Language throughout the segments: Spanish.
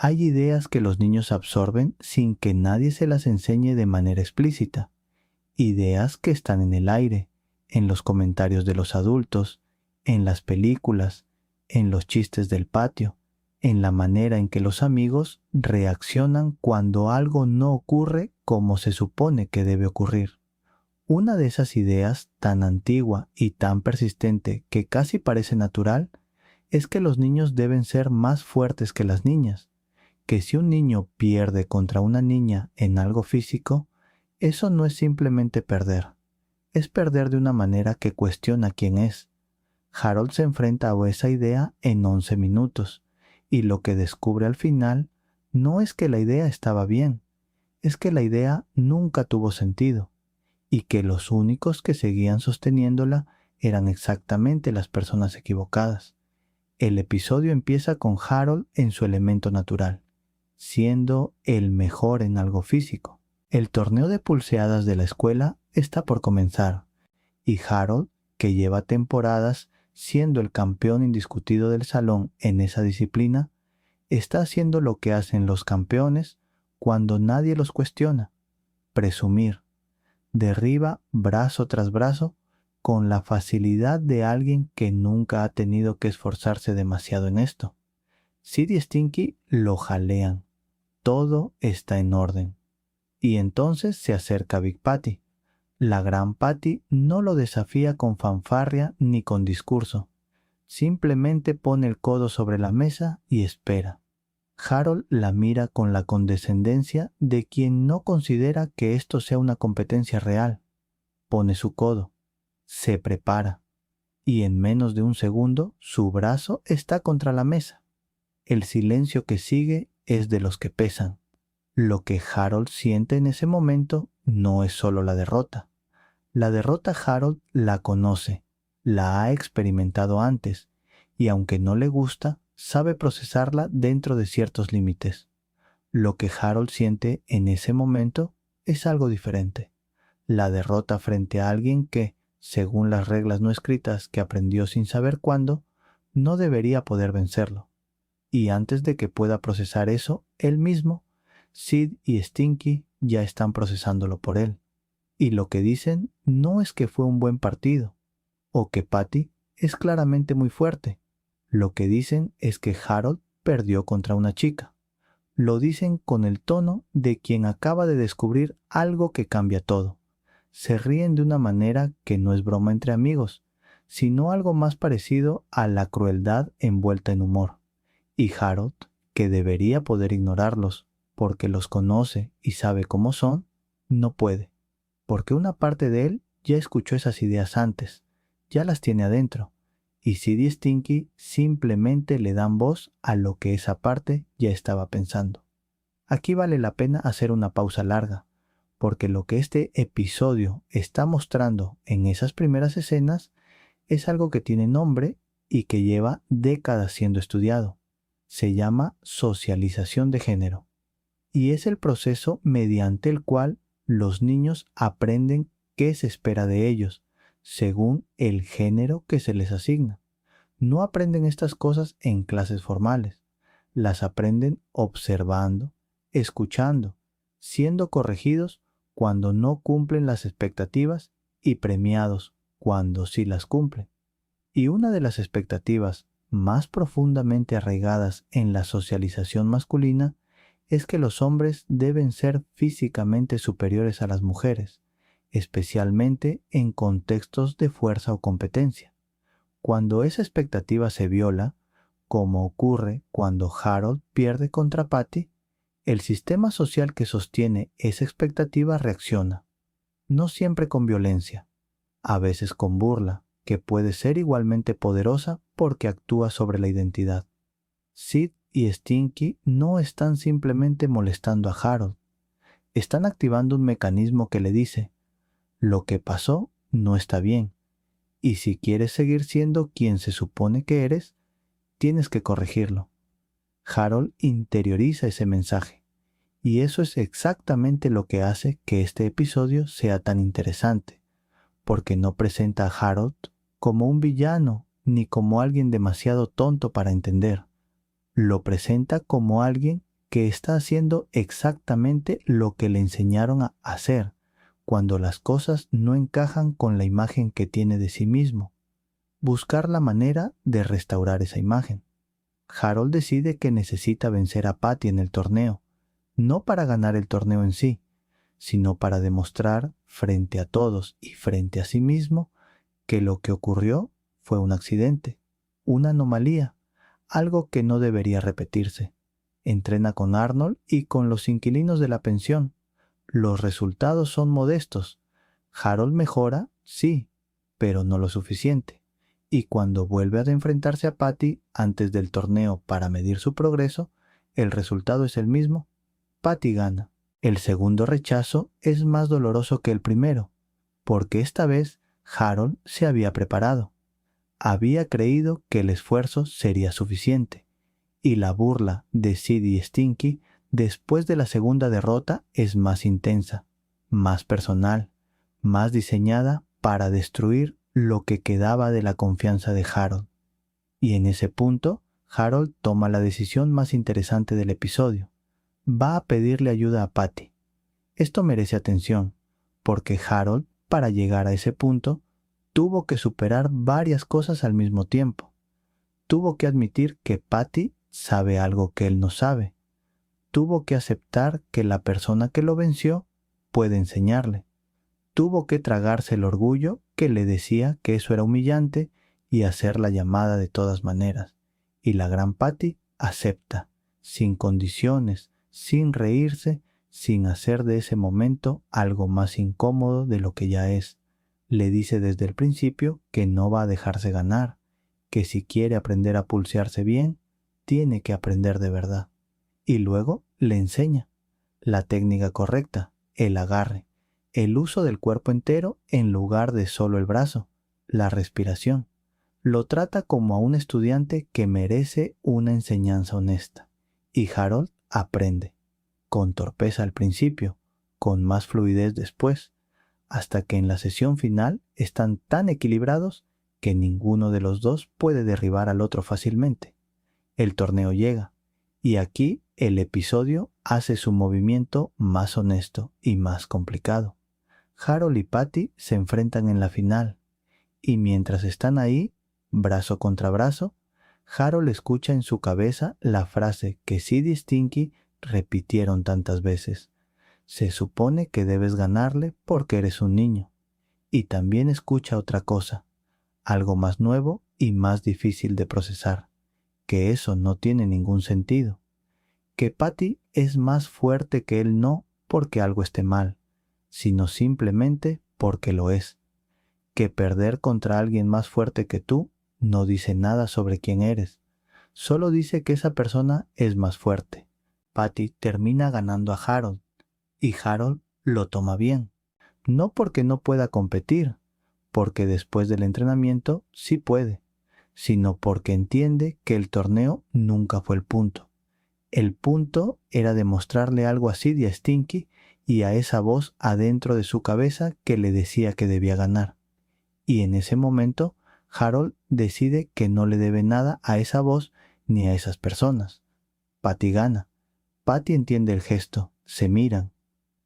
Hay ideas que los niños absorben sin que nadie se las enseñe de manera explícita. Ideas que están en el aire, en los comentarios de los adultos, en las películas, en los chistes del patio, en la manera en que los amigos reaccionan cuando algo no ocurre como se supone que debe ocurrir. Una de esas ideas tan antigua y tan persistente que casi parece natural es que los niños deben ser más fuertes que las niñas, que si un niño pierde contra una niña en algo físico, eso no es simplemente perder, es perder de una manera que cuestiona quién es. Harold se enfrenta a esa idea en 11 minutos, y lo que descubre al final no es que la idea estaba bien, es que la idea nunca tuvo sentido, y que los únicos que seguían sosteniéndola eran exactamente las personas equivocadas. El episodio empieza con Harold en su elemento natural, siendo el mejor en algo físico. El torneo de pulseadas de la escuela está por comenzar, y Harold, que lleva temporadas siendo el campeón indiscutido del salón en esa disciplina, está haciendo lo que hacen los campeones cuando nadie los cuestiona: presumir. Derriba brazo tras brazo con la facilidad de alguien que nunca ha tenido que esforzarse demasiado en esto. Sid y Stinky lo jalean. Todo está en orden. Y entonces se acerca Big Patty. La gran Patty no lo desafía con fanfarria ni con discurso. Simplemente pone el codo sobre la mesa y espera. Harold la mira con la condescendencia de quien no considera que esto sea una competencia real. Pone su codo, se prepara, y en menos de un segundo su brazo está contra la mesa. El silencio que sigue es de los que pesan. Lo que Harold siente en ese momento no es solo la derrota. La derrota Harold la conoce, la ha experimentado antes, y aunque no le gusta, sabe procesarla dentro de ciertos límites. Lo que Harold siente en ese momento es algo diferente. La derrota frente a alguien que, según las reglas no escritas que aprendió sin saber cuándo, no debería poder vencerlo. Y antes de que pueda procesar eso, él mismo, Sid y Stinky ya están procesándolo por él. Y lo que dicen no es que fue un buen partido, o que Patty es claramente muy fuerte. Lo que dicen es que Harold perdió contra una chica. Lo dicen con el tono de quien acaba de descubrir algo que cambia todo. Se ríen de una manera que no es broma entre amigos, sino algo más parecido a la crueldad envuelta en humor. Y Harold, que debería poder ignorarlos porque los conoce y sabe cómo son, no puede, porque una parte de él ya escuchó esas ideas antes, ya las tiene adentro, y Sid y Stinky simplemente le dan voz a lo que esa parte ya estaba pensando. Aquí vale la pena hacer una pausa larga, porque lo que este episodio está mostrando en esas primeras escenas es algo que tiene nombre y que lleva décadas siendo estudiado. Se llama socialización de género, y es el proceso mediante el cual los niños aprenden qué se espera de ellos, según el género que se les asigna. No aprenden estas cosas en clases formales, las aprenden observando, escuchando, siendo corregidos cuando no cumplen las expectativas y premiados cuando sí las cumplen. Y una de las expectativas más profundamente arraigadas en la socialización masculina es que los hombres deben ser físicamente superiores a las mujeres, especialmente en contextos de fuerza o competencia. Cuando esa expectativa se viola, como ocurre cuando Harold pierde contra Patty, el sistema social que sostiene esa expectativa reacciona, no siempre con violencia, a veces con burla, que puede ser igualmente poderosa porque actúa sobre la identidad. Sid y Stinky no están simplemente molestando a Harold, están activando un mecanismo que le dice: lo que pasó no está bien, y si quieres seguir siendo quien se supone que eres, tienes que corregirlo. Harold interioriza ese mensaje, y eso es exactamente lo que hace que este episodio sea tan interesante, porque no presenta a Harold como un villano ni como alguien demasiado tonto para entender. Lo presenta como alguien que está haciendo exactamente lo que le enseñaron a hacer cuando las cosas no encajan con la imagen que tiene de sí mismo. Buscar la manera de restaurar esa imagen. Harold decide que necesita vencer a Patty en el torneo, no para ganar el torneo en sí, sino para demostrar frente a todos y frente a sí mismo que lo que ocurrió fue un accidente, una anomalía, algo que no debería repetirse. Entrena con Arnold y con los inquilinos de la pensión. Los resultados son modestos. Harold mejora, sí, pero no lo suficiente. Y cuando vuelve a enfrentarse a Patty antes del torneo para medir su progreso, el resultado es el mismo. Patty gana. El segundo rechazo es más doloroso que el primero, porque esta vez Harold se había preparado. Había creído que el esfuerzo sería suficiente, y la burla de Sid y Stinky después de la segunda derrota es más intensa, más personal, más diseñada para destruir lo que quedaba de la confianza de Harold. Y en ese punto, Harold toma la decisión más interesante del episodio. Va a pedirle ayuda a Patty. Esto merece atención, porque Harold, para llegar a ese punto, tuvo que superar varias cosas al mismo tiempo. Tuvo que admitir que Patty sabe algo que él no sabe. Tuvo que aceptar que la persona que lo venció puede enseñarle. Tuvo que tragarse el orgullo que le decía que eso era humillante y hacer la llamada de todas maneras. Y la gran Patty acepta, sin condiciones, sin reírse, sin hacer de ese momento algo más incómodo de lo que ya es. Le dice desde el principio que no va a dejarse ganar, que si quiere aprender a pulsearse bien, tiene que aprender de verdad. Y luego le enseña la técnica correcta, el agarre, el uso del cuerpo entero en lugar de solo el brazo, la respiración. Lo trata como a un estudiante que merece una enseñanza honesta. Y Harold aprende, con torpeza al principio, con más fluidez después, hasta que en la sesión final están tan equilibrados que ninguno de los dos puede derribar al otro fácilmente. El torneo llega, y aquí el episodio hace su movimiento más honesto y más complicado. Harold y Patty se enfrentan en la final, y mientras están ahí, brazo contra brazo, Harold escucha en su cabeza la frase que Sid y Stinky repitieron tantas veces. Se supone que debes ganarle porque eres un niño. Y también escucha otra cosa, algo más nuevo y más difícil de procesar, que eso no tiene ningún sentido. Que Patty es más fuerte que él no porque algo esté mal, sino simplemente porque lo es. Que perder contra alguien más fuerte que tú no dice nada sobre quién eres, solo dice que esa persona es más fuerte. Patty termina ganando a Harold, y Harold lo toma bien, no porque no pueda competir, porque después del entrenamiento sí puede, sino porque entiende que el torneo nunca fue el punto. El punto era demostrarle algo a Sid y a Stinky y a esa voz adentro de su cabeza que le decía que debía ganar. Y en ese momento, Harold decide que no le debe nada a esa voz ni a esas personas. Patty gana. Patty entiende el gesto, se miran.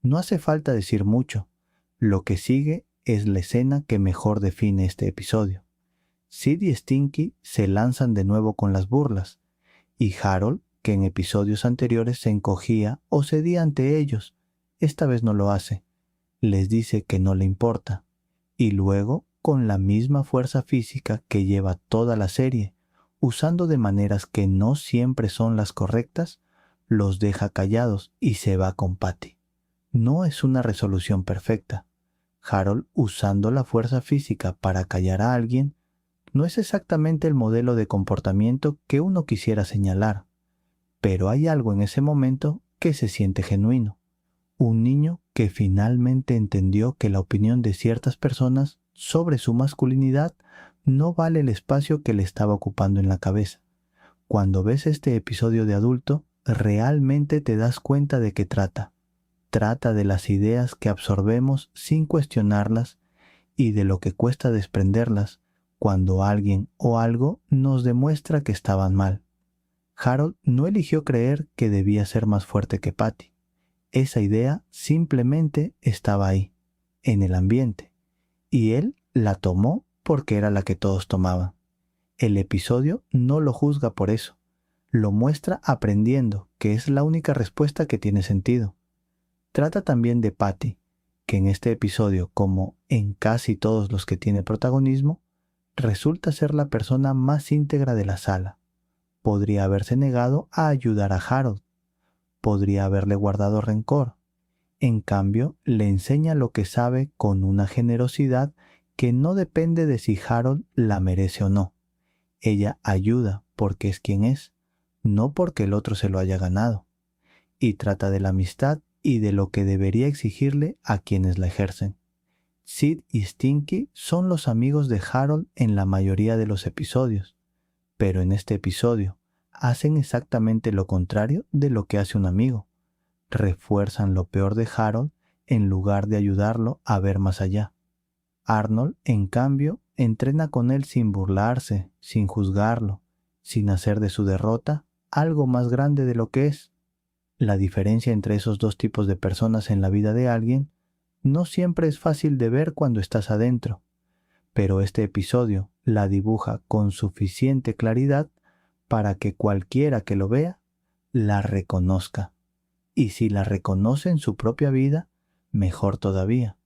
No hace falta decir mucho. Lo que sigue es la escena que mejor define este episodio. Sid y Stinky se lanzan de nuevo con las burlas, y Harold, que en episodios anteriores se encogía o cedía ante ellos, esta vez no lo hace. Les dice que no le importa, y luego, con la misma fuerza física que lleva toda la serie, usando de maneras que no siempre son las correctas, los deja callados y se va con Patty. No es una resolución perfecta. Harold, usando la fuerza física para callar a alguien, no es exactamente el modelo de comportamiento que uno quisiera señalar, pero hay algo en ese momento que se siente genuino. Un niño que finalmente entendió que la opinión de ciertas personas sobre su masculinidad no vale el espacio que le estaba ocupando en la cabeza. Cuando ves este episodio de adulto, realmente te das cuenta de qué trata. Trata de las ideas que absorbemos sin cuestionarlas y de lo que cuesta desprenderlas cuando alguien o algo nos demuestra que estaban mal. Harold no eligió creer que debía ser más fuerte que Patty. Esa idea simplemente estaba ahí, en el ambiente, y él la tomó porque era la que todos tomaban. El episodio no lo juzga por eso, lo muestra aprendiendo que es la única respuesta que tiene sentido. Trata también de Patty, que en este episodio, como en casi todos los que tiene protagonismo, resulta ser la persona más íntegra de la sala. Podría haberse negado a ayudar a Harold, podría haberle guardado rencor. En cambio, le enseña lo que sabe con una generosidad que no depende de si Harold la merece o no. Ella ayuda porque es quien es, no porque el otro se lo haya ganado. Y trata de la amistad y de lo que debería exigirle a quienes la ejercen. Sid y Stinky son los amigos de Harold en la mayoría de los episodios, pero en este episodio hacen exactamente lo contrario de lo que hace un amigo. Refuerzan lo peor de Harold en lugar de ayudarlo a ver más allá. Arnold, en cambio, entrena con él sin burlarse, sin juzgarlo, sin hacer de su derrota algo más grande de lo que es. La diferencia entre esos dos tipos de personas en la vida de alguien no siempre es fácil de ver cuando estás adentro, pero este episodio la dibuja con suficiente claridad para que cualquiera que lo vea la reconozca. Y si la reconoce en su propia vida, mejor todavía.